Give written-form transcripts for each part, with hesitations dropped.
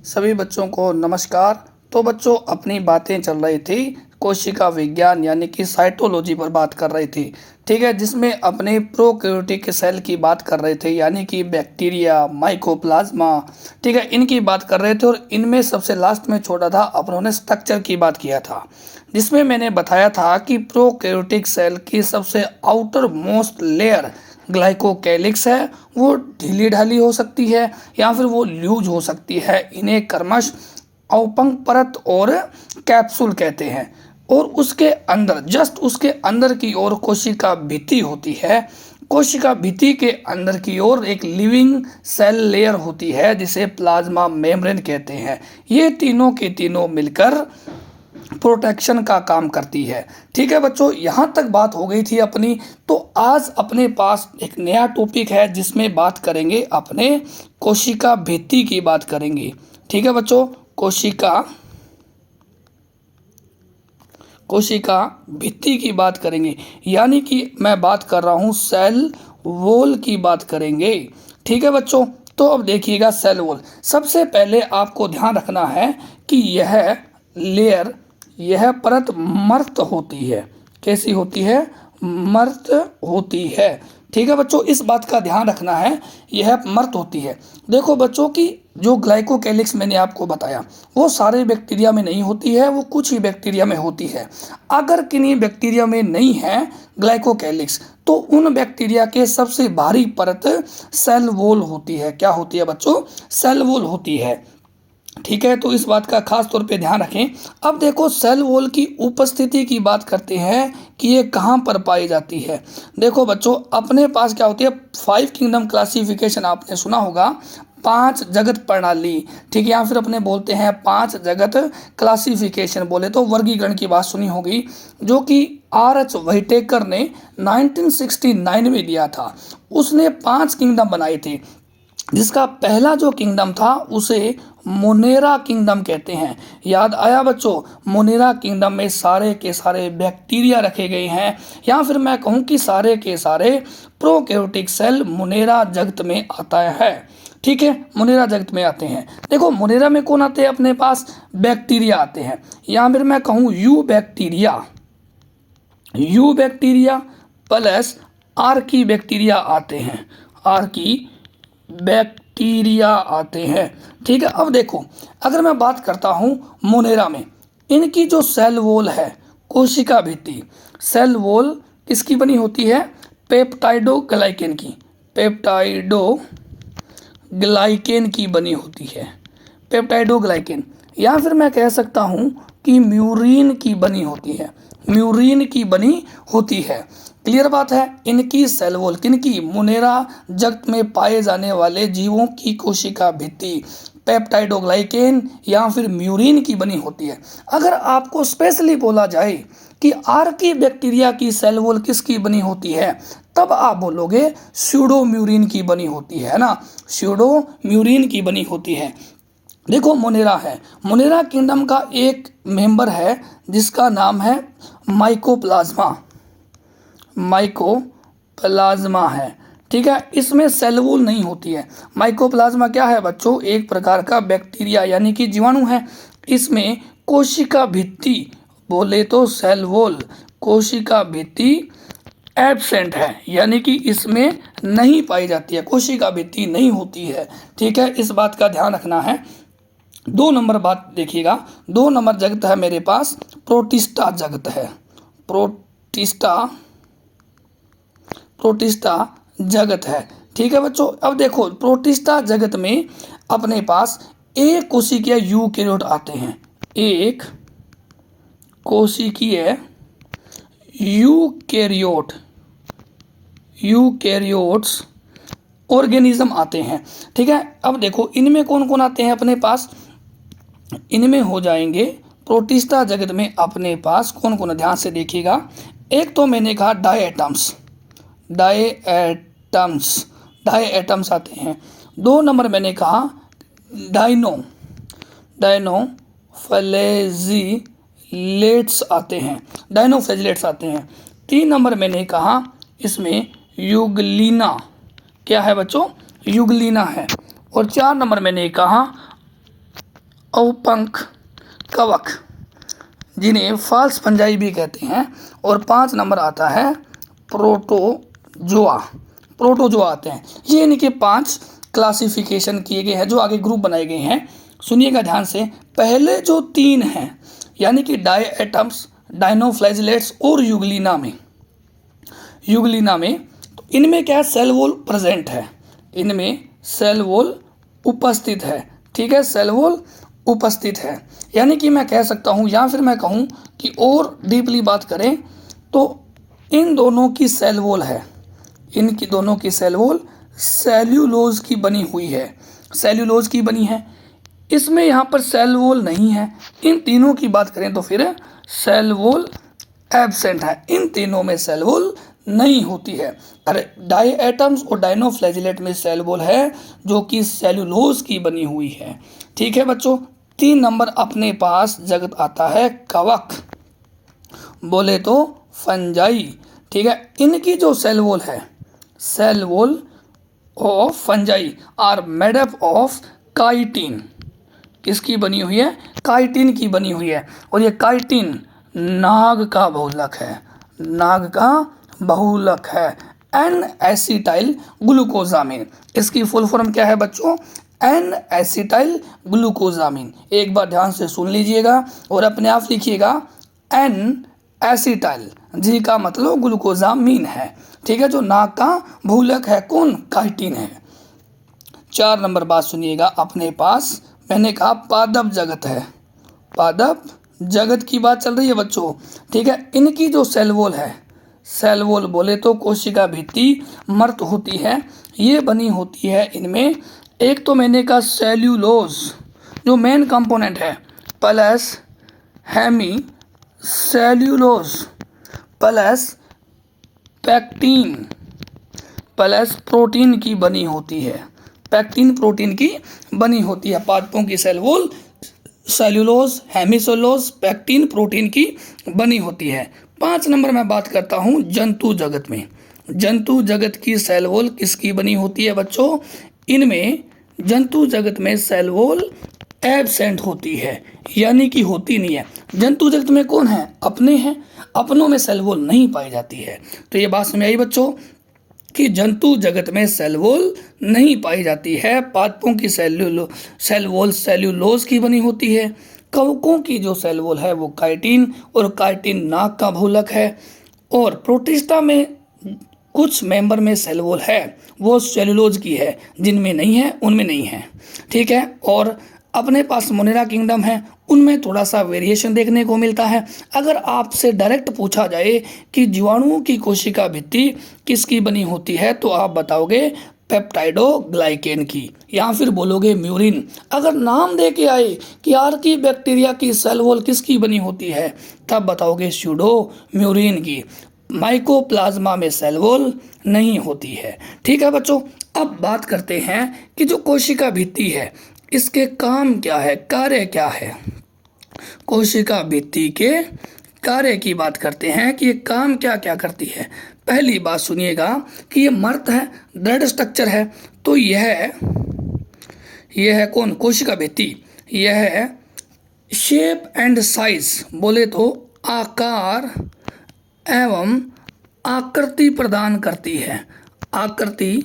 सभी बच्चों को नमस्कार। तो बच्चों, अपनी बातें चल रही थी कोशिका विज्ञान यानी कि साइटोलॉजी पर बात कर रही थी, ठीक है, जिसमें अपने प्रोकैरियोटिक सेल की बात कर रहे थे यानी कि बैक्टीरिया, माइकोप्लाज्मा, ठीक है, इनकी बात कर रहे थे। और इनमें सबसे लास्ट में छोड़ा था अपनों ने स्ट्रक्चर की बात किया था, जिसमें मैंने बताया था कि प्रोकैरियोटिक सेल की सबसे आउटर मोस्ट लेयर ग्लाइकोकैलिक्स है, वो ढीली ढाली हो सकती है या फिर वो लूज हो सकती है। इन्हें क्रमश अवपंक परत और कैप्सूल कहते हैं। और उसके अंदर, जस्ट उसके अंदर की ओर कोशिका भित्ति होती है। कोशिका भित्ति के अंदर की ओर एक लिविंग सेल लेयर होती है जिसे प्लाज्मा मेम्ब्रेन कहते हैं। ये तीनों की तीनों मिलकर प्रोटेक्शन का काम करती है। ठीक है बच्चों, यहाँ तक बात हो गई थी अपनी। तो आज अपने पास एक नया टॉपिक है जिसमें बात करेंगे अपने कोशिका भित्ति की बात करेंगे। ठीक है बच्चों, कोशिका भित्ति की बात करेंगे, यानी कि मैं बात कर रहा हूँ सेल वॉल की बात करेंगे। ठीक है बच्चों, तो अब देखिएगा सेल वॉल। सबसे पहले आपको ध्यान रखना है कि यह लेयर, यह परत मर्त होती है। कैसी होती है? मर्त होती है। ठीक है बच्चों, इस बात का ध्यान रखना है, यह मर्त होती है। देखो बच्चों की जो ग्लाइकोकैलिक्स मैंने आपको बताया वो सारे बैक्टीरिया में नहीं होती है, वो कुछ ही बैक्टीरिया में होती है। अगर किन्हीं बैक्टीरिया में नहीं है ग्लाइकोकैलिक्स तो उन बैक्टीरिया के सबसे भारी परत सेल वॉल होती है। क्या होती है बच्चों? सेल वॉल होती है। ठीक है, तो इस बात का खास तौर पे ध्यान रखें। अब देखो सेल वॉल की उपस्थिति की बात करते हैं कि ये कहाँ पर पाई जाती है। देखो बच्चों, अपने पास क्या होती है, 5 किंगडम क्लासिफिकेशन आपने सुना होगा, 5 जगत प्रणाली। ठीक है, या फिर अपने बोलते हैं 5 जगत क्लासिफिकेशन, बोले तो वर्गीकरण की बात सुनी होगी, जो कि R.H. व्हाइटेकर ने 1969 में दिया था। उसने 5 किंगडम बनाए थे, जिसका पहला जो किंगडम था उसे मोनेरा किंगडम कहते हैं। याद आया बच्चों? मोनेरा किंगडम में सारे के सारे बैक्टीरिया रखे गए हैं, या फिर मैं कहूँ कि सारे के सारे प्रोकैरियोटिक सेल मोनेरा जगत में आता है। ठीक है, मोनेरा जगत में आते हैं। देखो मोनेरा में कौन आते हैं अपने पास? बैक्टीरिया आते हैं, या फिर मैं कहूँ you bacteria plus Archie bacteria आते हैं, आर्की बैक्टीरिया आते हैं। ठीक है, अब देखो अगर मैं बात करता हूँ मोनेरा में, इनकी जो सेल वॉल है, कोशिका भित्ति, सेल वॉल किसकी बनी होती है? पेप्टाइडोग्लाइकेन की, पेप्टाइडोग्लाइकेन की बनी होती है, पेप्टाइडोग्लाइकेन। या फिर मैं कह सकता हूँ कि म्यूरिन की बनी होती है, म्यूरिन की बनी होती है। क्लियर बात है? इनकी सेल वॉल, किनकी? मोनेरा जगत में पाए जाने वाले जीवों की कोशिका भित्ति पेप्टाइडोग्लाइकेन या फिर म्यूरिन की बनी होती है। अगर आपको स्पेशली बोला जाए कि आर्की बैक्टीरिया की सेल वॉल किसकी बनी होती है, तब आप बोलोगे स्यूडो म्यूरिन की बनी होती है ना, स्यूडो म्यूरिन की बनी होती है। देखो मोनेरा है, मोनेरा किंगडम का एक मेंबर है जिसका नाम है माइकोप्लाज्मा है। ठीक है, इसमें सेल वॉल नहीं होती है। माइकोप्लाज्मा क्या है बच्चों? एक प्रकार का बैक्टीरिया यानी कि जीवाणु है। इसमें कोशिका भित्ति, बोले तो सेल वॉल, कोशिका भित्ति एब्सेंट है, यानी कि इसमें नहीं पाई जाती है, कोशिका भित्ति नहीं होती है। ठीक है, इस बात का ध्यान रखना है। 2 नंबर बात देखिएगा, 2 नंबर जगत है मेरे पास प्रोटिस्टा जगत है, प्रोटिस्टा जगत है। ठीक है बच्चों, अब देखो प्रोटिस्टा जगत में अपने पास एक कोशिकीय यूकेरियोट आते हैं, एक कोशिकीय यूकेरियोट्स ऑर्गेनिज्म आते हैं। ठीक है, अब देखो इनमें कौन कौन आते हैं अपने पास? इनमें हो जाएंगे प्रोटिस्टा जगत में अपने पास कौन कौन, ध्यान से देखिएगा। एक तो मैंने कहा डायएटम्स आते हैं। 2 नंबर मैंने कहा डायनोफ्लैजिलेट्स आते हैं, 3 नंबर मैंने कहा इसमें युगलीना, क्या है बच्चों? युगलीना है। और 4 नंबर मैंने कहा अवपंख कवक, जिन्हें फाल्स फंजाई भी कहते हैं। और 5 नंबर आता है प्रोटोजोआ। प्रोटोजोआ आते हैं। ये इनके 5 क्लासिफिकेशन किए गए हैं, जो आगे ग्रुप बनाए गए हैं। सुनिएगा ध्यान से। पहले जो 3 हैं यानी कि डायएटम्स, डायनोफ्लैजिलेट्स और युगलिना में तो इनमें क्या है, सेल वॉल प्रेजेंट है, इनमें सेल वॉल उपस्थित है। ठीक है, सेल वॉल उपस्थित है। यानी कि मैं कह सकता हूँ या फिर मैं कहूँ कि और डीपली बात करें तो इन दोनों की सेल वॉल है, इनकी दोनों की सेल वॉल सेल्यूलोज की बनी हुई है, सेल्यूलोज की बनी है। इसमें यहाँ पर सेल वॉल नहीं है। इन तीनों की बात करें तो फिर सेल वॉल एब्सेंट है, इन तीनों में सेल वॉल नहीं होती है। अरे डायएटम्स और डायनोफ्लैजिलेट में सेल वॉल है, जो कि सेल्यूलोज की बनी हुई है। ठीक है बच्चों। 3 नंबर अपने पास जगत आता है कवक, बोले तो फंजाई। ठीक है, इनकी जो सेल वॉल है, cell wall of fungi are made up of chitin. किसकी बनी हुई है, काइटिन की बनी हुई है। और ये काइटिन नाग का बहुलक है, नाग का बहुलक है। एन एसिटाइल ग्लूकोजामिन, इसकी फुल फॉर्म क्या है बच्चों, एन एसिटाइल ग्लूकोजामिन। एक बार ध्यान से सुन लीजिएगा और अपने आप लिखिएगा। एन एसिटाइल, जी का मतलब ग्लूकोजामिन है। ठीक है, जो नाग का बहुलक है कौन, काइटिन है। 4 नंबर बात सुनिएगा अपने पास। मैंने कहा पादप जगत है, पादप जगत की बात चल रही है बच्चों। ठीक है, इनकी जो सेल वॉल है, सेल वॉल बोले तो कोशिका भित्ति मर्त होती है। ये बनी होती है इनमें, एक तो मैंने कहा सेल्यूलोज जो मेन कंपोनेंट है, plus hemi cellulose plus pectin plus protein की बनी होती है, पैक्टीन प्रोटीन की बनी होती है। पादपों की cell wall cellulose, hemicellulose, pectin protein की बनी होती है। 5 नंबर में बात करता हूँ जंतु जगत में। जंतु जगत की सेल वॉल किसकी बनी होती है बच्चों, इनमें जंतु जगत में सेल वॉल एब्सेंट होती है, यानी कि होती नहीं है। जंतु जगत में कौन है, अपने हैं, अपनों में सेल वॉल नहीं पाई जाती है। तो ये बात समझ आई बच्चों कि जंतु जगत में सेल वॉल नहीं पाई जाती है। पादपों की सेल वॉल सेल्यूलोज की बनी होती है। कवकों की जो सेल वॉल है वो काइटिन, और काइटिन नाग का बहुलक है। और प्रोटिस्टा में कुछ मेंबर में सेल वॉल है, वो सेल्यूलोज की है, जिनमें नहीं है उनमें नहीं है। ठीक है, और अपने पास मोनेरा किंगडम है, उनमें थोड़ा सा वेरिएशन देखने को मिलता है। अगर आपसे डायरेक्ट पूछा जाए कि जीवाणुओं की कोशिका भित्ति किसकी बनी होती है, तो आप बताओगे पेप्टाइडोग्लाइकेन की, या फिर बोलोगे म्यूरिन। अगर नाम दे के आए कि आर्की बैक्टीरिया की सेल वॉल किसकी बनी होती है, तब बताओगे स्यूडो म्यूरिन की। माइकोप्लाज्मा में सेल वॉल नहीं होती है। ठीक है बच्चों, अब बात करते हैं कि जो कोशिका भित्ति है इसके काम क्या है, कार्य क्या है। कोशिका भित्ति के कार्य की बात करते हैं कि ये काम क्या क्या करती है। पहली बात सुनिएगा कि ये मर्त है, दृढ़ स्ट्रक्चर है। तो यह है कौन, कोशिका भित्ति। यह है शेप एंड साइज, बोले तो आकार एवं आकृति प्रदान करती है, आकृति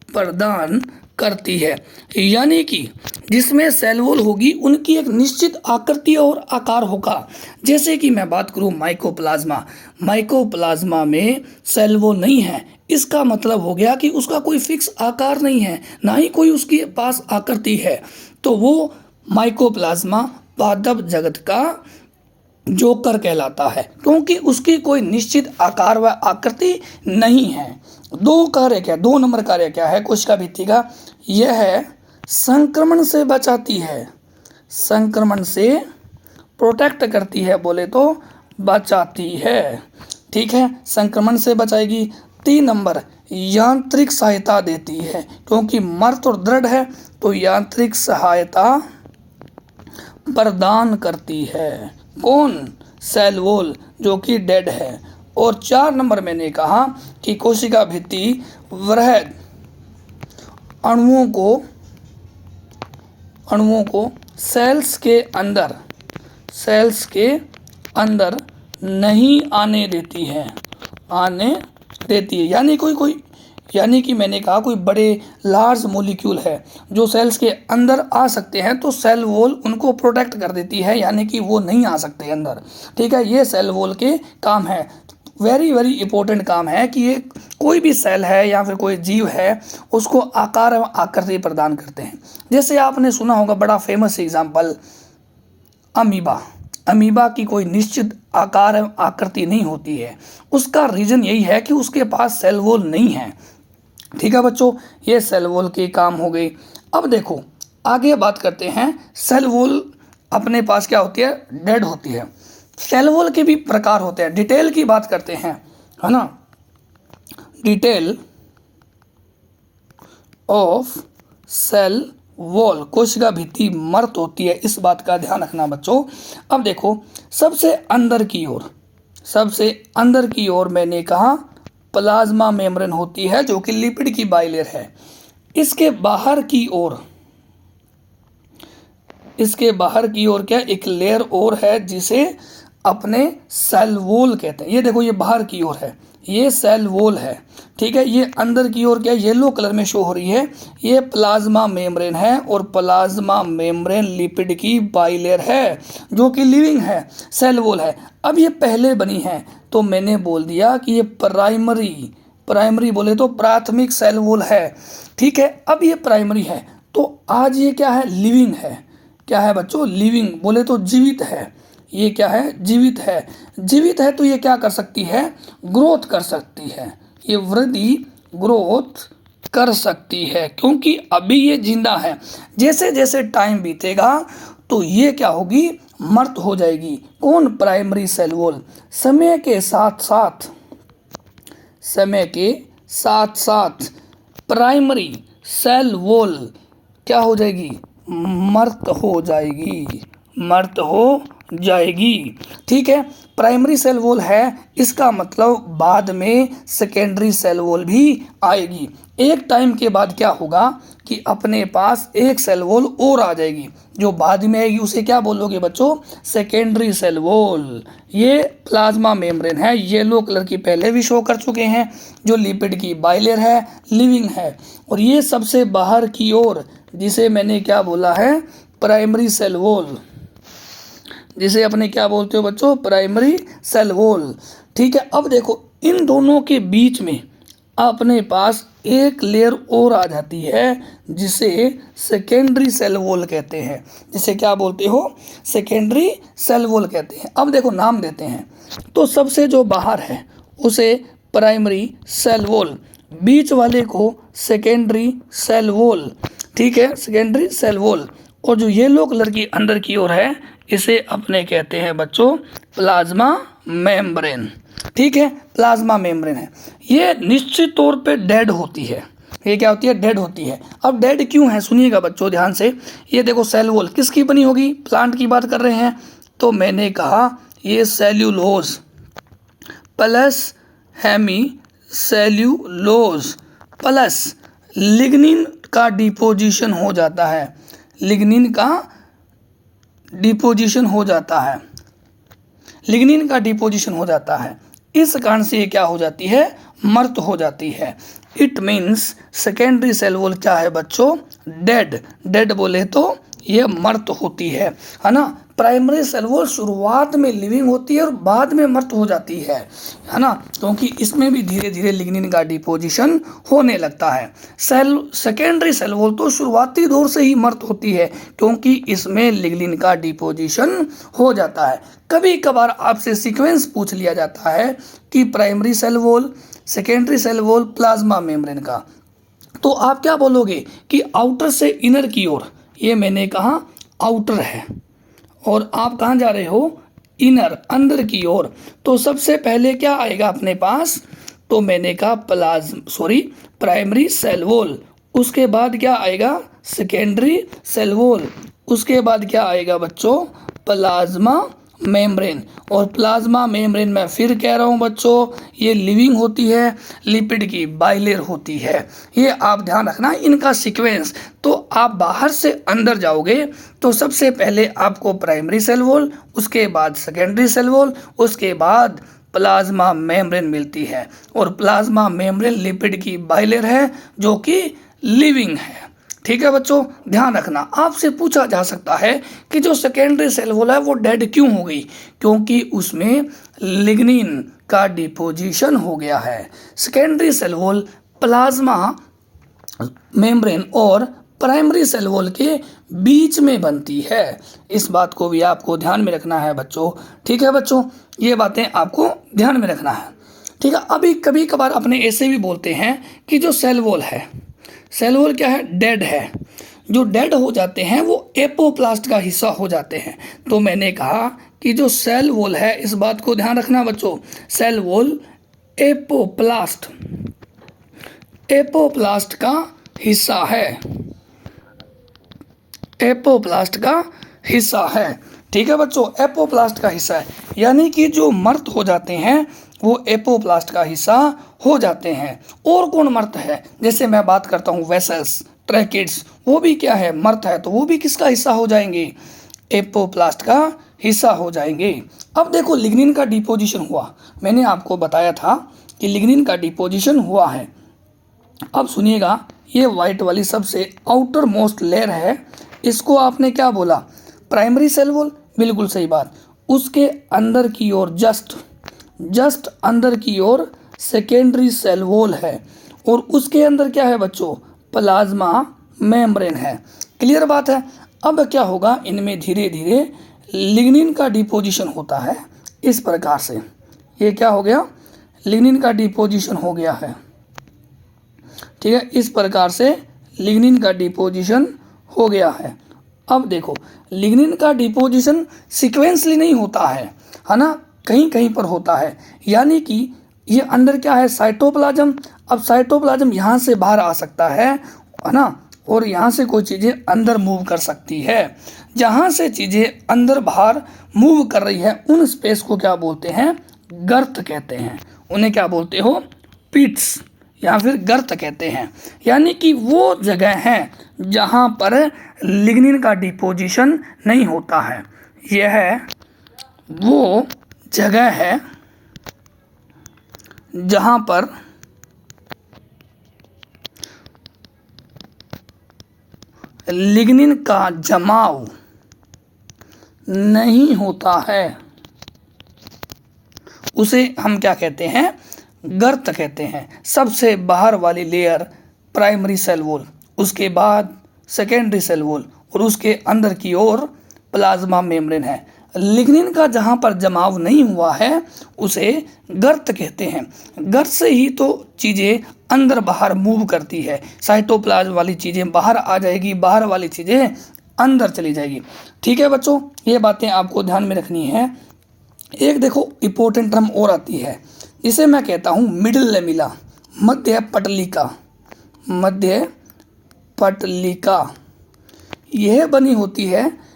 प्रदान करती है। यानी कि जिसमें सेल वॉल होगी उनकी एक निश्चित आकृति और आकार होगा। जैसे कि मैं बात करूं माइकोप्लाज्मा, माइकोप्लाज्मा में सेल वॉल नहीं है, इसका मतलब हो गया कि उसका कोई फिक्स आकार नहीं है, ना ही कोई उसके पास आकृति है। तो वो माइकोप्लाज्मा पादप जगत का जोकर कहलाता है, क्योंकि उसकी कोई निश्चित आकार व आकृति नहीं है। 2 नंबर कार्य क्या है कोशिका भित्ति का, यह है संक्रमण से बचाती है, संक्रमण से प्रोटेक्ट करती है, बोले तो बचाती है। ठीक है, संक्रमण से बचाएगी। 3 नंबर यांत्रिक सहायता देती है, क्योंकि मर्त और दृढ़ है तो यांत्रिक सहायता प्रदान करती है। कौन, सेल वॉल जो कि डेड है। और 4 नंबर मैंने कहा कि कोशिका भित्ति वृहद अणुओं को सेल्स के अंदर नहीं आने देती है, यानी कि मैंने कहा कोई बड़े लार्ज मॉलिक्यूल है जो सेल्स के अंदर आ सकते हैं तो सेल वॉल उनको प्रोटेक्ट कर देती है, यानी कि वो नहीं आ सकते अंदर। ठीक है, ये सेल वॉल के काम है। वेरी वेरी इंपॉर्टेंट काम है कि ये कोई भी सेल है या फिर कोई जीव है उसको आकार एवं आकृति प्रदान करते हैं। जैसे आपने सुना होगा बड़ा फेमस एग्जाम्पल अमीबा की कोई निश्चित आकार एवं आकृति नहीं होती है। उसका रीज़न यही है कि उसके पास सेल वॉल नहीं है। ठीक है बच्चों, ये सेल वॉल के काम हो गए। अब देखो आगे बात करते हैं, सेल वॉल अपने पास क्या होती है, डेड होती है। सेल वॉल के भी प्रकार होते हैं, डिटेल की बात करते हैं, है ना। डिटेल ऑफ सेल वॉल, कोशिका भित्ति मर्त होती है, इस बात का ध्यान रखना बच्चों। अब देखो सबसे अंदर की ओर मैंने कहा प्लाज्मा मेम्ब्रेन होती है जो कि लिपिड की बाइलेयर है। इसके बाहर की ओर क्या एक लेयर और है जिसे अपने सेल वॉल कहते हैं। ये देखो ये बाहर की ओर है, ये सेल वॉल है। ठीक है, ये अंदर की ओर क्या येलो कलर में शो हो रही है, ये प्लाज्मा मेम्ब्रेन है और प्लाज्मा मेम्ब्रेन लिपिड की बाइलेयर है जो कि लिविंग है, सेल वॉल है। अब ये पहले बनी है तो मैंने बोल दिया कि ये प्राइमरी बोले तो प्राथमिक सेल वॉल है। ठीक है, अब ये प्राइमरी है तो आज ये क्या है, लिविंग है। क्या है बच्चों, लिविंग बोले तो जीवित है। ये क्या है, जीवित है तो ये क्या कर सकती है, ग्रोथ कर सकती है, ये वृद्धि ग्रोथ कर सकती है क्योंकि अभी ये जिंदा है। जैसे जैसे टाइम बीतेगा तो ये क्या होगी, मर्त हो जाएगी। कौन, प्राइमरी सेल वॉल। समय के साथ साथ प्राइमरी सेल वॉल क्या हो जाएगी, मर्त हो जाएगी। ठीक है, प्राइमरी सेल वॉल है, इसका मतलब बाद में सेकेंडरी सेल वॉल भी आएगी। एक टाइम के बाद क्या होगा कि अपने पास एक सेल वॉल और आ जाएगी, जो बाद में आएगी उसे क्या बोलोगे बच्चों, सेकेंडरी सेल वॉल। ये प्लाज्मा मेम्ब्रेन है, येलो कलर की पहले भी शो कर चुके हैं, जो लिपिड की बाइलेयर है, लिविंग है। और ये सबसे बाहर की ओर जिसे मैंने क्या बोला है, प्राइमरी सेल वॉल, जिसे अपने क्या बोलते हो बच्चों, प्राइमरी सेल वॉल। ठीक है, अब देखो इन दोनों के बीच में अपने पास एक लेयर और आ जाती है जिसे सेकेंडरी सेल वॉल कहते हैं। जिसे क्या बोलते हो, सेकेंडरी सेल वॉल कहते हैं। अब देखो नाम देते हैं, तो सबसे जो बाहर है उसे प्राइमरी सेल वॉल, बीच वाले को सेकेंडरी सेल वॉल। ठीक है, सेकेंडरी सेल वॉल। और जो येलो कलर की अंदर की ओर है इसे अपने कहते हैं बच्चों प्लाज्मा मेम्ब्रेन। ठीक है, प्लाज्मा मेम्ब्रेन है, ये निश्चित तौर पे डेड होती है। ये क्या होती है, डेड होती है। अब डेड क्यों है, सुनिएगा बच्चों ध्यान से। ये देखो सेल वॉल किसकी बनी होगी, प्लांट की बात कर रहे हैं, तो मैंने कहा ये cellulose plus hemi cellulose plus lignin का डिपोजिशन हो जाता है, लिग्निन का डिपोजिशन हो जाता है, लिग्निन का डिपोजिशन हो जाता है। इस कारण से ये क्या हो जाती है, मर्त हो जाती है। It means secondary cell wall क्या है बच्चों, डेड बोले तो ये मर्त होती है ना। प्राइमरी सेल वॉल शुरुआत में लिविंग होती है और बाद में मर्त हो जाती है ना, क्योंकि इसमें भी धीरे धीरे लिग्निन का डिपोजिशन होने लगता है। सेकेंडरी सेल वॉल तो शुरुआती दौर से ही मर्त होती है क्योंकि इसमें लिग्निन का डिपोजिशन हो जाता है। कभी कभार आपसे सीक्वेंस पूछ लिया जाता है कि primary cell wall, secondary cell wall, plasma membrane का, तो आप क्या बोलोगे कि आउटर से इनर की ओर, ये मैंने कहा आउटर है और आप कहाँ जा रहे हो, इनर, अंदर की ओर। तो सबसे पहले क्या आएगा अपने पास, तो मैंने कहा प्राइमरी सेल वॉल, उसके बाद क्या आएगा, सेकेंडरी सेल वॉल, उसके बाद क्या आएगा बच्चों, प्लाज्मा मेम्ब्रेन। और प्लाज्मा मेम्ब्रेन मैं फिर कह रहा हूँ बच्चों, ये लिविंग होती है, लिपिड की बाइलेयर होती है। ये आप ध्यान रखना इनका सीक्वेंस। तो आप बाहर से अंदर जाओगे तो सबसे पहले आपको प्राइमरी सेल वॉल, उसके बाद सेकेंडरी सेल वॉल, उसके बाद प्लाज्मा मेम्ब्रेन मिलती है। और प्लाज्मा मेम्ब्रेन लिपिड की बाइलेयर है जो कि लिविंग है। ठीक है बच्चों, ध्यान रखना। आपसे पूछा जा सकता है कि जो सेकेंडरी सेल वॉल है वो डेड क्यों हो गई? क्योंकि उसमें लिग्निन का डिपोजिशन हो गया है। Secondary cell wall plasma membrane और प्राइमरी सेल वॉल के बीच में बनती है। इस बात को भी आपको ध्यान में रखना है बच्चों। ठीक है बच्चों, ये बातें आपको ध्यान में रखना है। ठीक है, अभी कभी कभार अपने ऐसे भी बोलते हैं कि जो सेल वॉल है, सेल वॉल क्या है? डेड है। जो डेड हो जाते हैं वो एपोप्लास्ट का हिस्सा हो जाते हैं। तो मैंने कहा कि जो सेल वॉल है, इस बात को ध्यान रखना बच्चों, सेल वॉल एपोप्लास्ट एपोप्लास्ट का हिस्सा है, एपोप्लास्ट का हिस्सा है। ठीक है बच्चों, एपोप्लास्ट का हिस्सा है, यानी कि जो मर्त हो जाते हैं वो एपोप्लास्ट का हिस्सा हो जाते हैं। और कौन मर्त है? जैसे मैं बात करता हूँ वेसल्स, ट्रैकिड्स, वो भी क्या है? मर्त है। तो वो भी किसका हिस्सा हो जाएंगे? एपोप्लास्ट का हिस्सा हो जाएंगे। अब देखो लिग्निन का डिपोजिशन हुआ, मैंने आपको बताया था कि लिग्निन का डिपोजिशन हुआ है। अब सुनिएगा, ये वाइट वाली सबसे आउटर मोस्ट लेयर है, इसको आपने क्या बोला? Primary cell wall. बिल्कुल सही बात। उसके अंदर की ओर जस्ट अंदर की ओर सेकेंडरी सेल वॉल है। और उसके अंदर क्या है बच्चों? प्लाज्मा मेम्ब्रेन है। क्लियर बात है। अब क्या होगा, इनमें धीरे धीरे लिग्निन का डिपोजिशन होता है इस प्रकार से। ये क्या हो गया? लिग्निन का डिपोजिशन हो गया है। ठीक है, इस प्रकार से लिग्निन का डिपोजिशन हो गया है। अब देखो, लिग्निन का डिपोजिशन सीक्वेंसली नहीं होता है ना, कहीं कहीं पर होता है। यानी कि ये अंदर क्या है? साइटोप्लाज्म। अब साइटोप्लाज्म यहाँ से बाहर आ सकता है ना, और यहाँ से कोई चीज़ें अंदर मूव कर सकती है। जहाँ से चीज़ें अंदर बाहर मूव कर रही है उन स्पेस को क्या बोलते हैं? गर्त कहते हैं। उन्हें क्या बोलते हो? पिट्स या फिर गर्त कहते हैं। यानी कि वो जगह है जहाँ पर लिग्निन का डिपोजिशन नहीं होता है। यह वो जगह है जहाँ पर लिग्निन का जमाव नहीं होता है, उसे हम क्या कहते हैं? गर्त कहते हैं। सबसे बाहर वाली लेयर प्राइमरी सेल वॉल, उसके बाद सेकेंडरी सेल वॉल, और उसके अंदर की ओर प्लाज्मा मेम्ब्रेन है। लिग्निन का जहाँ पर जमाव नहीं हुआ है उसे गर्त कहते हैं। गर्त से ही तो चीज़ें अंदर बाहर मूव करती है। साइटोप्लाज्म वाली चीज़ें बाहर आ जाएगी, बाहर वाली चीज़ें अंदर चली जाएगी। ठीक है बच्चों, ये बातें आपको ध्यान में रखनी है। एक देखो इम्पोर्टेंट टर्म और आती है, इसे मैं कहता हूँ मिडिल लेमिला, मध्य पटलिका। मध्य पटलिका यह बनी होती है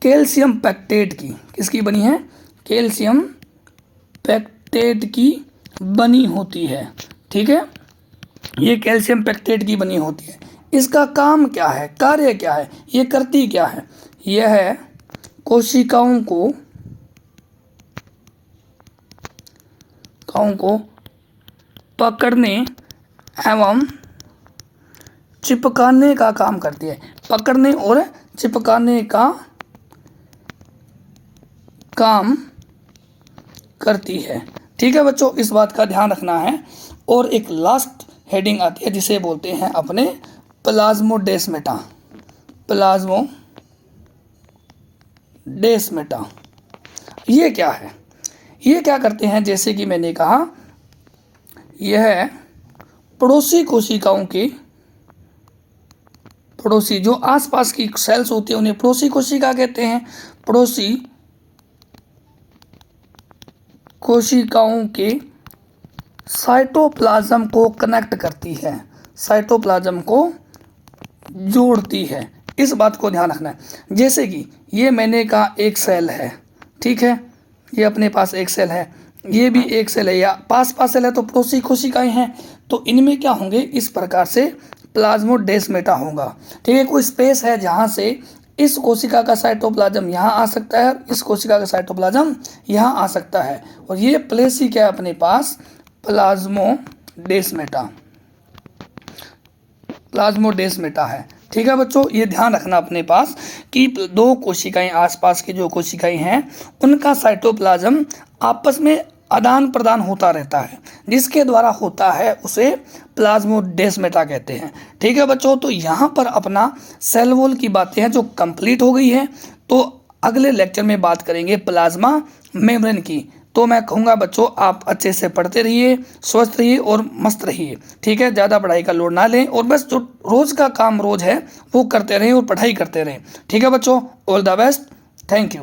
कैल्शियम पेक्टेट की। किसकी बनी है? कैल्शियम पेक्टेट की बनी होती है। ठीक है, ये कैल्शियम पेक्टेट की बनी होती है। इसका काम क्या है? कार्य क्या है? ये करती क्या है? यह कोशिकाओं को पकड़ने एवं चिपकाने का काम करती है। पकड़ने और चिपकाने का काम करती है। ठीक है बच्चों, इस बात का ध्यान रखना है। और एक लास्ट हेडिंग आती है जिसे बोलते हैं अपने प्लाज्मोडेस्माटा। प्लाज्मोडेस्माटा ये क्या है? ये क्या करते हैं? जैसे कि मैंने कहा, यह पड़ोसी कोशिकाओं की, पड़ोसी जो आसपास की सेल्स होती है उन्हें पड़ोसी कोशिका कहते हैं। पड़ोसी कोशिकाओं के साइटोप्लाज्म को कनेक्ट करती है, साइटोप्लाज्म को जोड़ती है। इस बात को ध्यान रखना है। जैसे कि ये मैंने कहा एक सेल है, ठीक है, ये अपने पास एक सेल है, ये भी एक सेल है, या पास पास सेल है तो पड़ोसी कोशिकाएं हैं, तो इनमें क्या होंगे, इस प्रकार से प्लाज्मोडेस्माटा होगा। ठीक है, कोई स्पेस है जहाँ से इस कोशिका का साइटोप्लाज्म यहाँ आ सकता है, इस कोशिका का साइटोप्लाज्म यहाँ आ सकता है, और ये प्लेस ही क्या है अपने पास, प्लाज्मोडेस्माटा है। ठीक है बच्चों, ये ध्यान रखना अपने पास कि दो कोशिकाएं, आसपास की जो कोशिकाएं हैं उनका साइटोप्लाज्म आपस में आदान प्रदान होता रहता है, जिसके द्वारा होता है उसे प्लाज्मोडेस्माटा कहते हैं। ठीक है बच्चों, तो यहाँ पर अपना सेल वॉल की बातें हैं जो कंप्लीट हो गई है। तो अगले लेक्चर में बात करेंगे प्लाज्मा मेम्ब्रेन की। तो मैं कहूँगा बच्चों आप अच्छे से पढ़ते रहिए, स्वस्थ रहिए और मस्त रहिए। ठीक है, ज़्यादा पढ़ाई का लोड ना लें, और बस जो रोज़ का काम रोज़ है वो करते रहें और पढ़ाई करते रहें। ठीक है बच्चों, all the best, thank you.